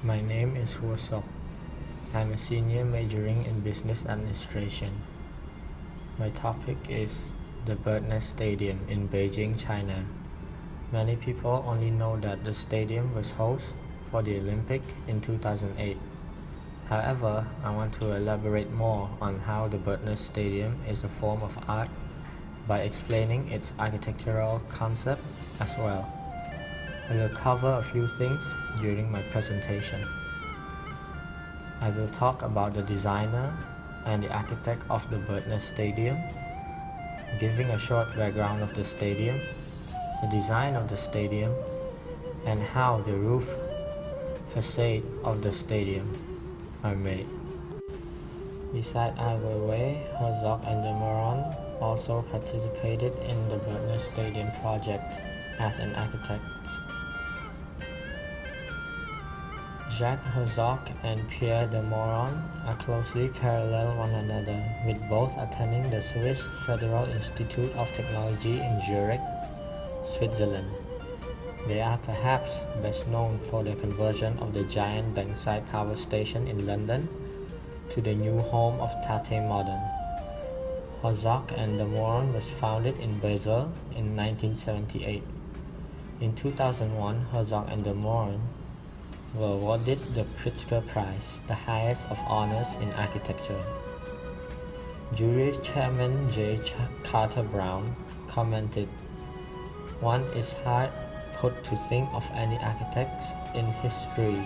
My name is Huo Sok. I'm a senior majoring in business administration. My topic is the Bird Nest Stadium in Beijing, China. Many people only know that the stadium was host for the Olympic in 2008. However, I want to elaborate more on how the Bird Nest Stadium is a form of art by explaining its architectural concept as well. I will cover a few things during my presentation. I will talk about the designer and the architect of the Bird Nest Stadium, giving a short background of the stadium, the design of the stadium, and how the roof facade of the stadium are made. Beside Ai Weiwei, Herzog and de Meuron also participated in the Bird Nest Stadium project as an architect. Jacques Herzog and Pierre de Meuron are closely parallel one another, with both attending the Swiss Federal Institute of Technology in Zurich, Switzerland. They are perhaps best known for the conversion of the giant Bankside Power Station in London to the new home of Tate Modern. Herzog and de Meuron was founded in Basel in 1978. In 2001, Herzog and de Meuron were awarded the Pritzker Prize, the highest of honors in architecture. Jury Chairman J. Carter Brown commented, "One is hard put to think of any architects in history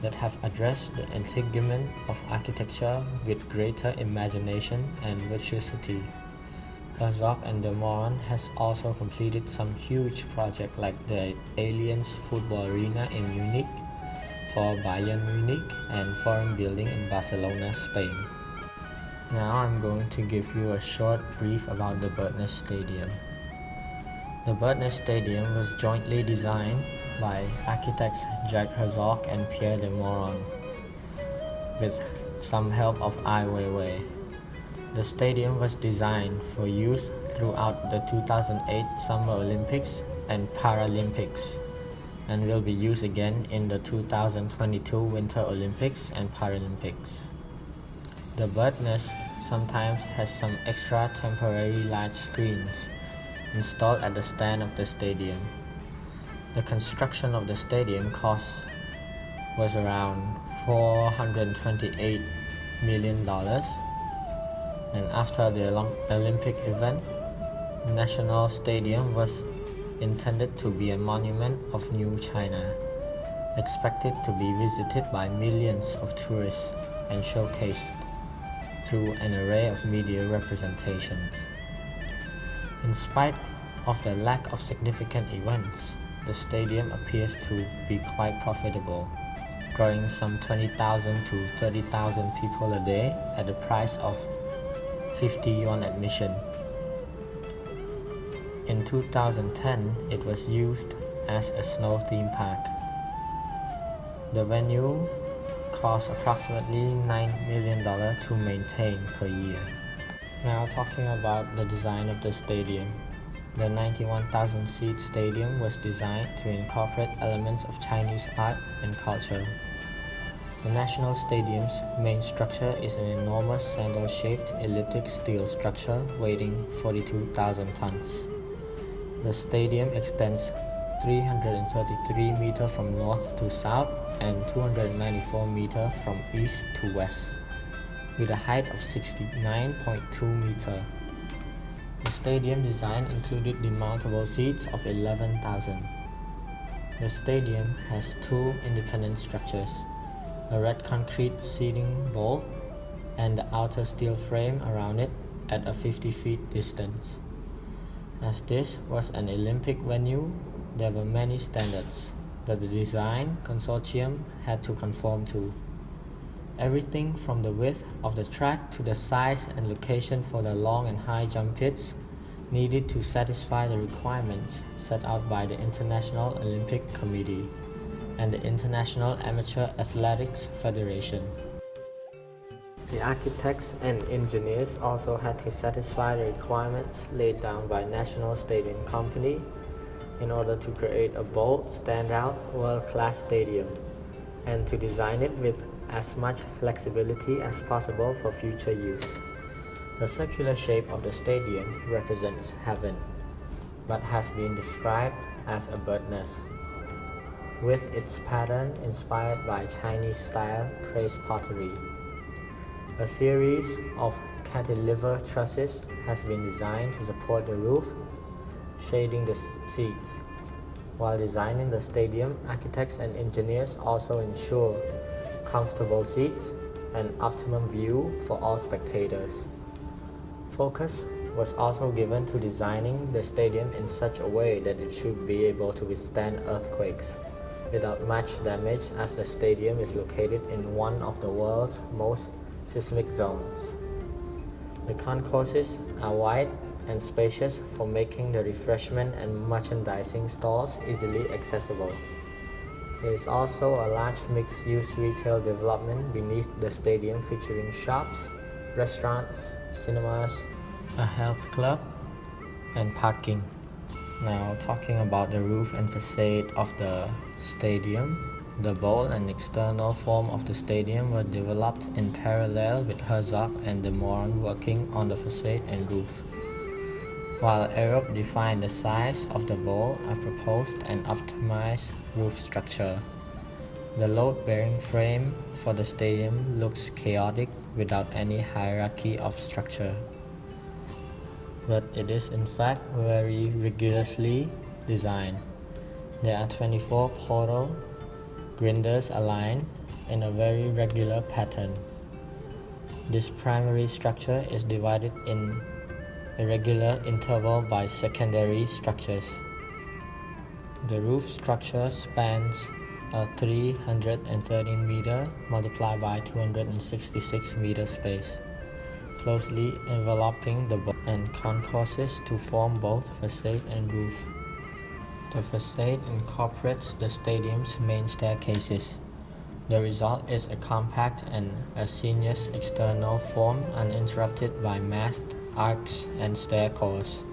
that have addressed the integument of architecture with greater imagination and virtuosity." Herzog and de Meuron has also completed some huge projects like the Allianz Football Arena in Munich for Bayern Munich and Forum Building in Barcelona, Spain. Now I'm going to give you a short brief about the Bird Nest Stadium. The Bird Nest Stadium was jointly designed by architects Jacques Herzog and Pierre de Meuron, with some help of Ai Weiwei. The stadium was designed for use throughout the 2008 Summer Olympics and Paralympics, and will be used again in the 2022 Winter Olympics and Paralympics. The Bird Nest sometimes has some extra temporary large screens installed at the stand of the stadium. The construction of the stadium cost was around $428 million. And after the Olympic event, National Stadium was intended to be a monument of New China, expected to be visited by millions of tourists and showcased through an array of media representations. In spite of the lack of significant events, the stadium appears to be quite profitable, drawing some 20,000 to 30,000 people a day at the price of 50 yuan admission. In 2010, it was used as a snow theme park. The venue cost approximately $9 million to maintain per year. Now talking about the design of the stadium. The 91,000-seat stadium was designed to incorporate elements of Chinese art and culture. The National Stadium's main structure is an enormous sandal-shaped elliptic steel structure weighing 42,000 tons. The stadium extends 333 meters from north to south and 294 meters from east to west, with a height of 69.2 meters. The stadium design included demountable seats of 11,000. The stadium has two independent structures, a red concrete seating bowl, and the outer steel frame around it at a 50 feet distance. As this was an Olympic venue, there were many standards that the design consortium had to conform to. Everything from the width of the track to the size and location for the long and high jump pits needed to satisfy the requirements set out by the International Olympic Committee and the International Amateur Athletics Federation. The architects and engineers also had to satisfy the requirements laid down by National Stadium Company in order to create a bold, standout, world-class stadium. and to design it with as much flexibility as possible for future use. The circular shape of the stadium represents heaven, but has been described as a bird's nest, with its pattern inspired by Chinese-style craze pottery. A series of cantilever trusses has been designed to support the roof, shading the seats. While designing the stadium, architects and engineers also ensure comfortable seats and optimum view for all spectators. Focus was also given to designing the stadium in such a way that it should be able to withstand earthquakes without much damage, as the stadium is located in one of the world's most seismic zones. The concourses are wide and spacious for making the refreshment and merchandising stalls easily accessible. There is also a large mixed-use retail development beneath the stadium featuring shops, restaurants, cinemas, a health club, and parking. Now, talking about the roof and facade of the stadium, the bowl and external form of the stadium were developed in parallel with Herzog and de Meuron working on the facade and roof. While Arup defined the size of the bowl, I proposed an optimized roof structure. The load-bearing frame for the stadium looks chaotic without any hierarchy of structure, but it is in fact very rigorously designed. There are 24 portal grinders aligned in a very regular pattern. This primary structure is divided in irregular interval by secondary structures. The roof structure spans a 313 meter multiplied by 266 meter space, closely enveloping the bowl and concourses to form both facade and roof. The facade incorporates the stadium's main staircases. The result is a compact and assiduous external form uninterrupted by masked arcs and stair cores.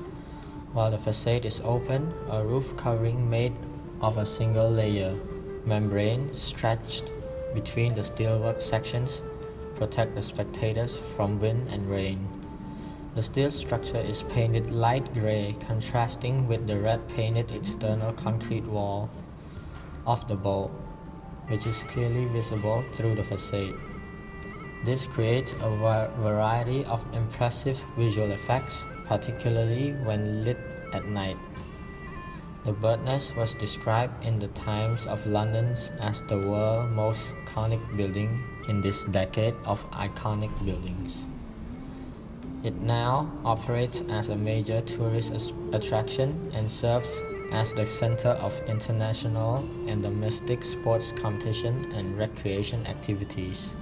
While the facade is open, a roof covering made of a single layer membrane stretched between the steelwork sections protect the spectators from wind and rain. The steel structure is painted light gray, contrasting with the red painted external concrete wall of the bowl, which is clearly visible through the facade. This creates a variety of impressive visual effects, particularly when lit at night. The bird's nest was described in the Times of London as the world's most iconic building in this decade of iconic buildings. It now operates as a major tourist attraction and serves as the center of international and domestic sports competition and recreation activities.